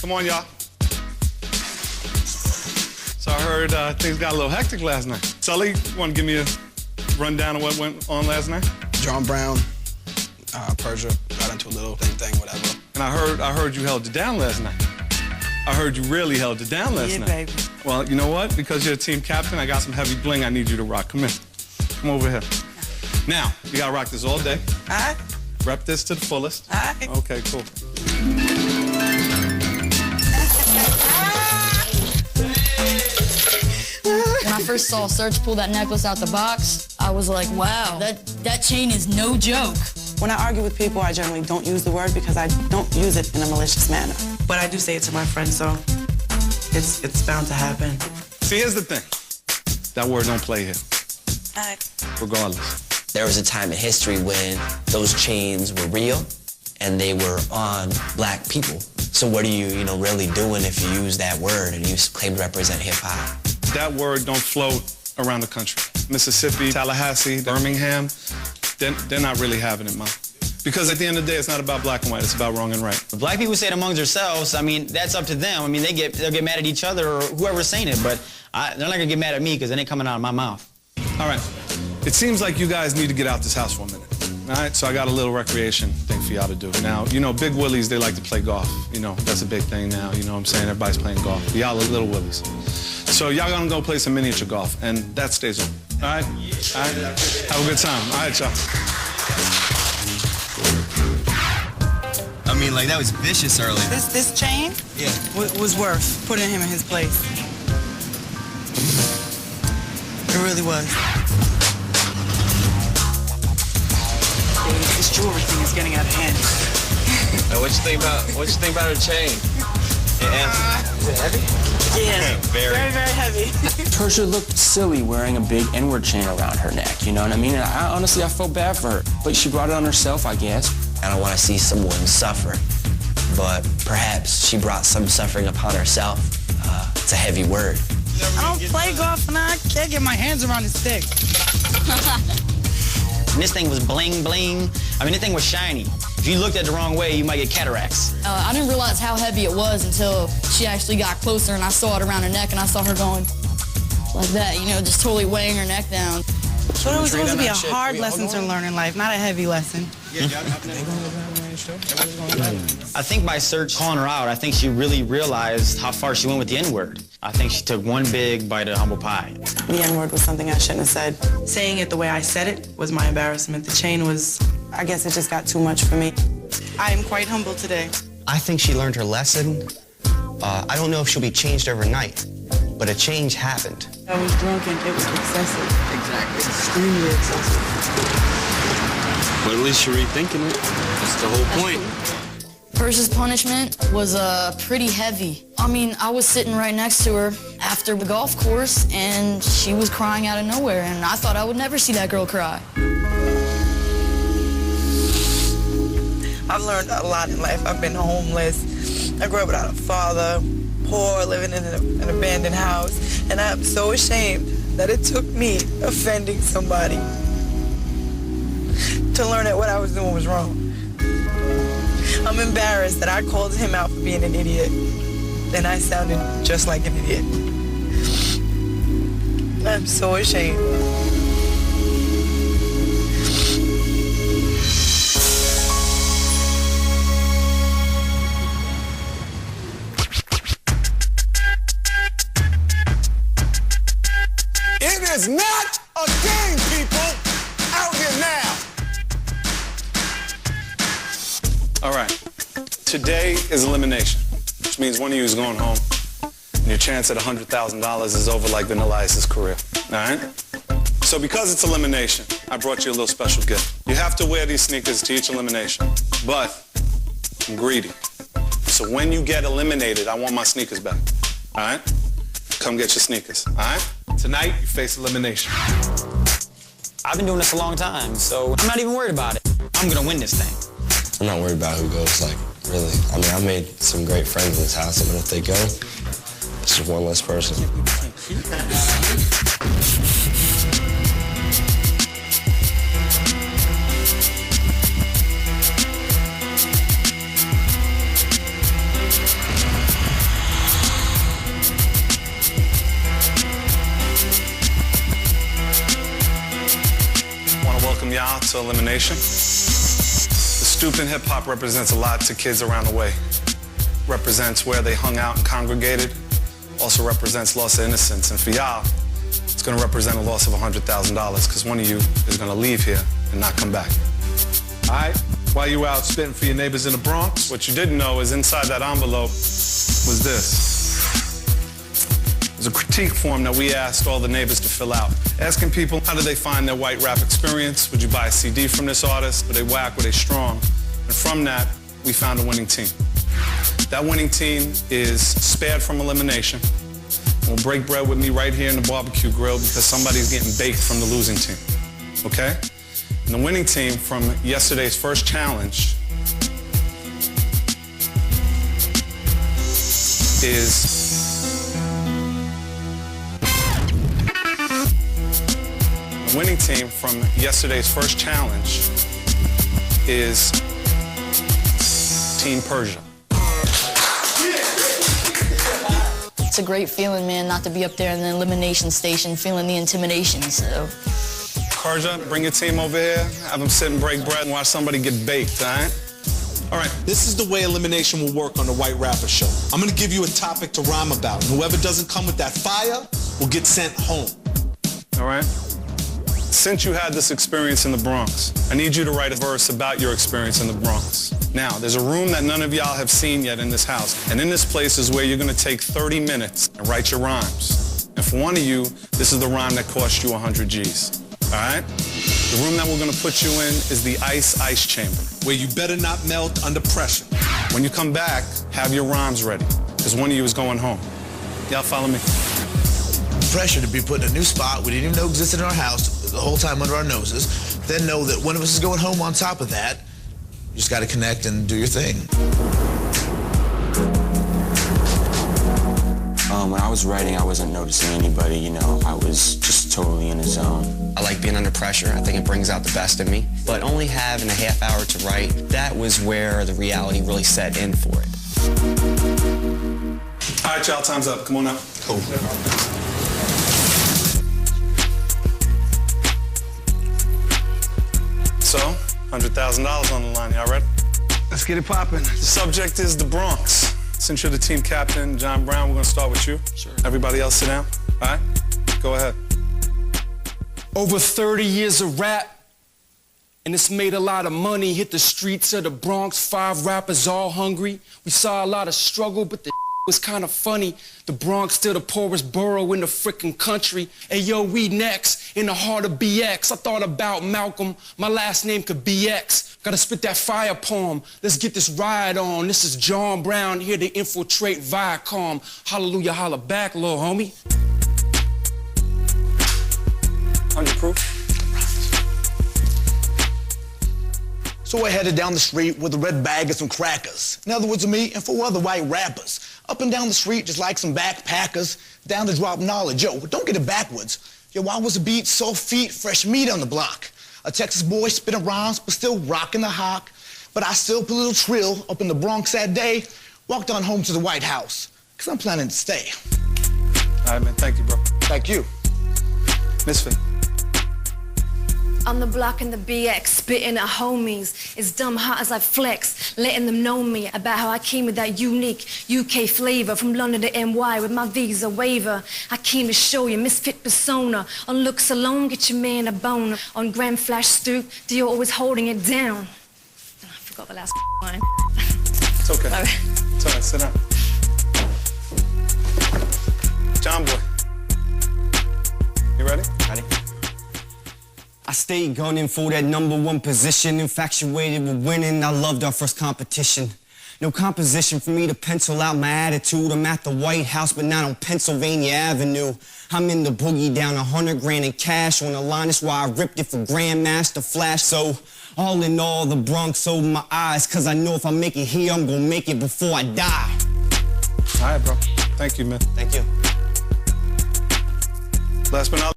Come on, y'all. So I heard things got a little hectic last night. Sully, want to give me a rundown of what went on last night? John Brown, Persia, got into a little thing, whatever. And I heard you held it down last night. I heard you really held it down last night. Yeah, baby. Well, you know what? Because you're a team captain, I got some heavy bling I need you to rock. Come in. Come over here. Now, you gotta rock this all day. All right. Rep this to the fullest. All right. Okay, cool. When I first saw Serge pull that necklace out the box, I was like, wow, that chain is no joke. When I argue with people, I generally don't use the word because I don't use it in a malicious manner. But I do say it to my friends, so it's bound to happen. See, here's the thing. That word don't play here. All right. Regardless. There was a time in history when those chains were real and they were on black people. So what are you really doing if you use that word and you claim to represent hip-hop? That word don't float around the country. Mississippi, Tallahassee, Birmingham, they're not really having it, man. Because at the end of the day, it's not about black and white, it's about wrong and right. Black people say it amongst themselves. I mean, that's up to them. I mean, they'll get mad at each other or whoever's saying it, but they're not gonna get mad at me because it ain't coming out of my mouth. All right, it seems like you guys need to get out this house for a minute. All right, so I got a little recreation thing for y'all to do. Now, big willies, they like to play golf. That's a big thing now, you know what I'm saying? Everybody's playing golf. Y'all are little willies. So y'all gonna go play some miniature golf, and that stays on. All right? All right? Have a good time. All right, y'all. I mean, like, that was vicious earlier. This chain was worth putting him in his place. It really was. This jewelry thing is getting out of hand. What you think about her chain? Is it heavy? Yeah, Very. very, very heavy. Persia looked silly wearing a big N-word chain around her neck, you know what I mean? And honestly, I felt bad for her, but she brought it on herself, I guess. I don't want to see someone suffer, but perhaps she brought some suffering upon herself. It's a heavy word. I don't play golf and I can't get my hands around his stick. And this thing was bling bling. I mean, this thing was shiny. If you looked at it the wrong way, you might get cataracts. I didn't realize how heavy it was until she actually got closer and I saw it around her neck and I saw her going like that, just totally weighing her neck down. But it was supposed to be a hard lesson to learn in life, not a heavy lesson. I think by Serge calling her out, I think she really realized how far she went with the N-word. I think she took one big bite of humble pie. The N-word was something I shouldn't have said. Saying it the way I said it was my embarrassment. The chain was, I guess it just got too much for me. I am quite humble today. I think she learned her lesson. I don't know if she'll be changed overnight, but a change happened. I was drunk and it was excessive. Exactly. Extremely excessive. But at least you're rethinking it. That's the whole point. Persia's punishment was pretty heavy. I mean, I was sitting right next to her after the golf course, and she was crying out of nowhere, and I thought I would never see that girl cry. I've learned a lot in life. I've been homeless. I grew up without a father, poor, living in an abandoned house, and I'm so ashamed that it took me offending somebody to learn that what I was doing was wrong. I'm embarrassed that I called him out for being an idiot, and I sounded just like an idiot. I'm so ashamed. It is not a game, people, out here now. All right, today is elimination, which means one of you is going home, and your chance at $100,000 is over like Vanilla Ice's career, all right? So because it's elimination, I brought you a little special gift. You have to wear these sneakers to each elimination, but I'm greedy. So when you get eliminated, I want my sneakers back, all right? Come get your sneakers, all right? Tonight, you face elimination. I've been doing this a long time, so I'm not even worried about it. I'm gonna win this thing. I'm not worried about who goes, really. I mean, I've made some great friends in this house, and if they go, it's just one less person. y'all to Elimination. The stoop in hip-hop represents a lot to kids around the way. Represents where they hung out and congregated. Also represents loss of innocence. And for y'all, it's going to represent a loss of $100,000 because one of you is going to leave here and not come back. All right, while you out spitting for your neighbors in the Bronx, What you didn't know is inside that envelope was this. It was a critique form that we asked all the neighbors to fill out, asking people how do they find their white rap experience. Would you buy a CD from this artist? Were they whack? Were they strong? And from that, we found a winning team. That winning team is spared from elimination. Will break bread with me right here in the barbecue grill because somebody's getting baked from the losing team, okay? And the winning team from yesterday's first challenge is the winning team from yesterday's first challenge is Team Persia. It's a great feeling, man, not to be up there in the elimination station feeling the intimidation, so. Persia, bring your team over here, have them sit and break bread and watch somebody get baked, all right? all right, this is the way elimination will work on the White Rapper Show. I'm gonna give you a topic to rhyme about, and whoever doesn't come with that fire will get sent home. All right? Since you had this experience in the Bronx, I need you to write a verse about your experience in the Bronx. Now, there's a room that none of y'all have seen yet in this house, and in this place is where you're gonna take 30 minutes and write your rhymes. And for one of you, this is the rhyme that cost you 100 G's. All right? The room that we're gonna put you in is the ice chamber. Where you better not melt under pressure. When you come back, have your rhymes ready, because one of you is going home. Y'all follow me? Pressure to be put in a new spot we didn't even know existed in our house the whole time under our noses. Then know that one of us is going home on top of that. You just gotta connect and do your thing. When I was writing, I wasn't noticing anybody, you know. I was just totally in a zone. I like being under pressure. I think it brings out the best in me. But only having a half hour to write, that was where the reality really set in for it. All right, y'all, time's up. Come on out. Cool. So, $100,000 on the line. Y'all ready? Let's get it popping. The subject is the Bronx. Since you're the team captain, John Brown, we're gonna start with you. Sure. Everybody else sit down. All right? Go ahead. Over 30 years of rap, and it's made a lot of money. Hit the streets of the Bronx, 5 rappers all hungry. We saw a lot of struggle, but the was kind of funny. The Bronx still the poorest borough in the frickin' country. Hey yo, we next, in the heart of BX. I thought about Malcolm, my last name could BX. Gotta spit that fire poem, let's get this ride on. This is John Brown, here to infiltrate Viacom. Hallelujah, holla back, little homie. 100 proof. So I headed down the street with a red bag and some crackers. In other words, me and 4 other white rappers. Up and down the street just like some backpackers. Down to drop knowledge. Yo, don't get it backwards. Yo, I was a beat, soft feet, fresh meat on the block. A Texas boy spitting rhymes, but still rocking the hawk. But I still put a little trill up in the Bronx that day. Walked on home to the White House, because I'm planning to stay. All right, man. Thank you, bro. Thank you. Misfit. On the block in the BX, spitting at homies. It's dumb hot as I flex, letting them know me about how I came with that unique UK flavor from London to NY with my visa waiver. I came to show you misfit persona. On looks alone, get your man a bone. On Grand Flash Stoop, Dior always holding it down. I forgot the last line. It's okay. It's all right, sit down. John Boy. You ready? Ready? I stayed gunning for that #1 position, infatuated with winning. I loved our first competition. No composition for me to pencil out my attitude. I'm at the White House, but not on Pennsylvania Avenue. I'm in the boogie down 100 grand in cash on the line. That's why I ripped it for Grandmaster Flash. So all in all, the Bronx opened my eyes, cause I know if I make it here, I'm gonna make it before I die. All right, bro. Thank you, man. Thank you. Last but not